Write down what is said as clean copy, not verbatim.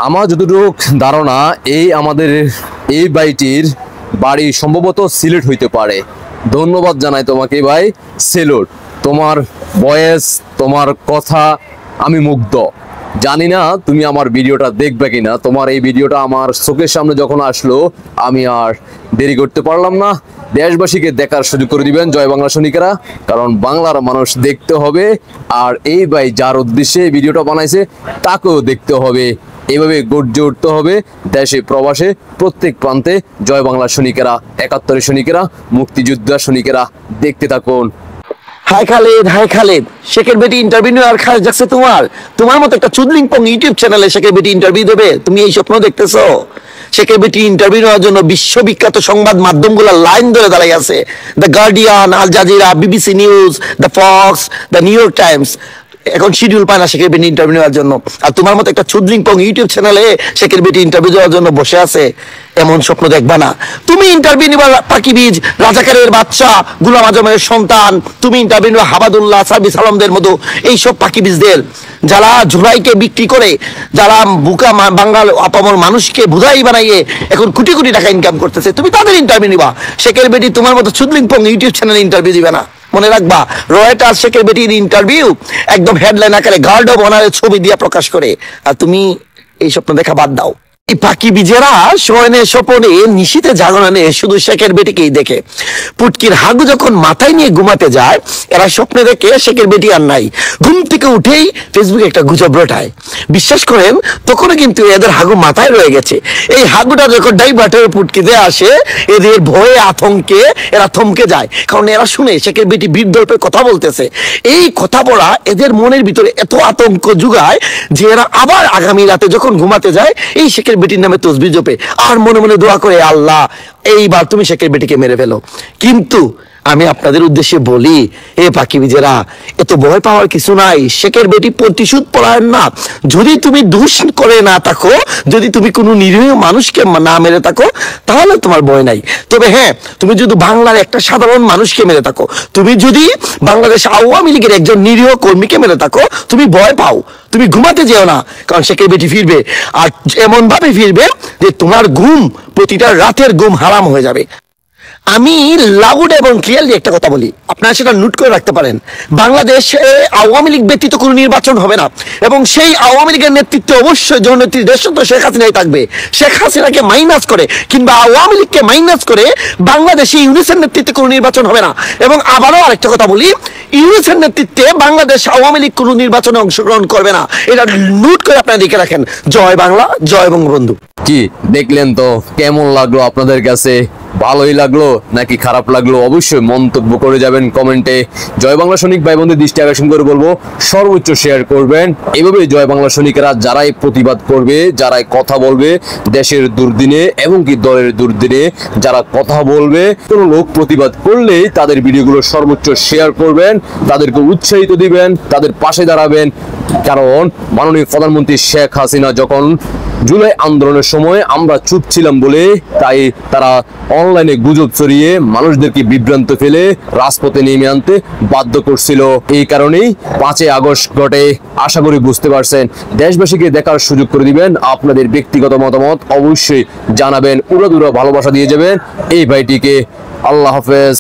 আমার যতটুকু ধারণা আমাদের এই ভাইটির বাড়ি সম্ভবত সিলেট হইতে পারে। ধন্যবাদ জানাই তোমাকে ভাই, সেলুট। তোমার ভয়েস, তোমার কথা আমি মুগ্ধ। জানি না তুমি আমার ভিডিওটা দেখবে কিনা। তোমার এই ভিডিওটা আমার চোখের সামনে যখন আসলো আমি আর দেরি করতে পারলাম না। দেশবাসীকে দেখার সুযোগ করে দিবেন জয় বাংলা সৈনিকেরা, কারণ বাংলার মানুষ দেখতে হবে। আর এই ভাই যার উদ্দেশ্যে এই ভিডিওটা বানাইছে তাকেও দেখতে হবে। এইভাবে গর্জে উঠতে হবে দেশে প্রবাসে প্রত্যেক প্রান্তে জয় বাংলা সৈনিকেরা, ৭১ সৈনিকেরা, মুক্তিযোদ্ধা সৈনিকেরা, দেখতে থাকুন। হাই খালেদ, হাই খালেদ, শেখের বেটি ইন্টারভিউ আর খাস যাচ্ছে তোমার মতো একটা চুদলিংপং ইউটিউব চ্যানেলে শেখের বেটি ইন্টারভিউ দেবে? তুমি এই স্বপ্ন দেখতেছো? শেখের বেটি ইন্টারভিউ নেওয়ার জন্য বিশ্ববিখ্যাত সংবাদ মাধ্যমগুলো লাইন ধরে দাঁড়াই আছে। The Guardian, Al Jazeera, BBC news, the Fox, the New York Times এখন শিডিউল পায় না শেখের বেটি ইন্টারভিউ নেওয়ার জন্য। আর তোমার মতো একটা চুদলিংপং ইউটিউব চ্যানেলে শেখের বেটি ইন্টারভিউ দেওয়ার জন্য বসে আছে, এমন স্বপ্ন দেখবা না। তুমি ইন্টারভিউ নিবা পাকি বীজ, রাজাকারের বাচ্চা, গুলাম আজমের সন্তান। তুমি ইন্টারভিউ নিবা হাবাদুল্লাহ, সার্ভিস আলমদের মতো এইসব পাকি বীজদের, যারা ঝুলাইকে বিক্রি করে, যারা বুকা বাঙাল আপামর মানুষকে বুধাই বানাইয়ে এখন কোটি কোটি টাকা ইনকাম করতেছে। তুমি তাদের ইন্টারভিউ নিবা। শেখের বেটি তোমার মতো চুদলিংপং ইউটিউব চ্যানেলে ইন্টারভিউ দিবে না। মনে রাখবা, রয়টার্স শেখের বেটির ইন্টারভিউ একদম হেডলাইন আকারে গার্ড অফ অনারের ছবি দিয়ে প্রকাশ করে। আর তুমি এই স্বপ্ন দেখা বাদ দাও। এই পাকি বীজেরা শয়নে স্বপনে নিশীতে জাগরণে শুধু শেখের বেটিকেই দেখে। পুটকির হাগু যখন মাথায় নিয়ে ঘুমাতে যায়, এরা স্বপ্নে দেখে শেখের বেটি আর নাই। ঘুম থেকে উঠেই ফেসবুকে একটা গুজব রটায়। বিশ্বাস করেন, তখনও কিন্তু এদের হাগু মাথায় রয়ে গেছে। এই হাগুটা যখন ডাইভার্টের পুটকিতে আসে, এদের ভয়ে আতঙ্কে এরা থমকে যায়, কারণ এরা শুনে শেখের বেটি বীরদর্পে কথা বলতেছে। এই কথা বলা এদের মনের ভিতরে এত আতঙ্ক জুগায় যে এরা আবার আগামী রাতে যখন ঘুমাতে যায় এই শেখের বেটির নামে তসবিহ জপে আর মনে মনে দোয়া করে, আল্লাহ এইবার তুমি শেখের বেটিকে মেরে ফেলো। কিন্তু আমি আপনাদের উদ্দেশ্যে বলি, এ পাখি বীজেরা, এত ভয় পাওয়ার কিছু নাই। শেখের বেটি প্রতিশোধ পরায়ণ না। যদি তুমি দোষ করে না থাকো, যদি তুমি কোনো নিরীহ মানুষকে না মেরে থাকো, তাহলে তোমার ভয় নাই। তবে হ্যাঁ, তুমি যদি বাংলার একটা সাধারণ মানুষকে মেরে থাকো, তুমি যদি বাংলাদেশ আওয়ামী লীগের একজন নিরীহ কর্মীকে মেরে থাকো, তুমি ভয় পাও, তুমি ঘুমাতে যেও না, কারণ শেখের বেটি ফিরবে। আর এমন ভাবে ফিরবে যে তোমার ঘুম, প্রতিটা রাতের ঘুম হারাম হয়ে যাবে। আমি লাউড এবং ক্লিয়ারলি একটা কথা বলি, আপনারা সেটা নোট করে রাখতে পারেন। বাংলাদেশে আওয়ামী লীগ ব্যতীত কোনো নির্বাচন হবে না, এবং সেই আওয়ামী লীগের নেতৃত্বে অবশ্যই জননেত্রী দেশত শেখ হাসিনাই থাকবে। শেখ হাসিনাকে মাইনাস করে কিংবা আওয়ামী লীগকে মাইনাস করে বাংলাদেশে ইউনিসের নেতৃত্বে কোনো নির্বাচন হবে না। এবং আবারও আরেকটা কথা বলি, ইউনিসের নেতৃত্বে বাংলাদেশ আওয়ামী লীগ কোনো নির্বাচনে অংশগ্রহণ করবে না। এটা নোট করে আপনারা দেখে রাখেন। জয় বাংলা, জয় বঙ্গবন্ধু। কি দেখলেন তো? কেমন লাগলো আপনাদের কাছে? ভালোই লাগলো নাকি খারাপ লাগলো? অবশ্যই মন্তব্য করে যাবেন কমেন্টে। জয় বাংলা সৈনিক ভাই বোনদের দৃষ্টি আকর্ষণ করে বলবো, সর্বোচ্চ শেয়ার করবেন। এভাবে জয় বাংলা সৈনিকেরা যারাই প্রতিবাদ করবে, যারাই কথা বলবে দেশের দুর্দিনে এবং কি দলের দুর্দিনে, যারা কথা বলবে, কোনো লোক প্রতিবাদ করলেই তাদের ভিডিওগুলো সর্বোচ্চ শেয়ার করবেন, তাদেরকে উৎসাহিত দিবেন, তাদের পাশে দাঁড়াবেন। কারণ মাননীয় প্রধানমন্ত্রী শেখ হাসিনা যখন জুলাই আন্দোলনের সময় আমরা চুপ ছিলাম বলে তাই তারা অনলাইনে গুজব ছড়িয়ে মানুষদেরকে বিভ্রান্ত ফেলে রাজপথে নেমে আনতে বাধ্য করছিল। এই কারণেই ৫ই আগস্ট ঘটে। আশা করি বুঝতে পারছেন। দেশবাসীকে দেখার সুযোগ করে দিবেন। আপনাদের ব্যক্তিগত মতামত অবশ্যই জানাবেন, উড়াদুরা ভালোবাসা দিয়ে যাবেন এই ভাইটিকে। আল্লাহ হাফেজ।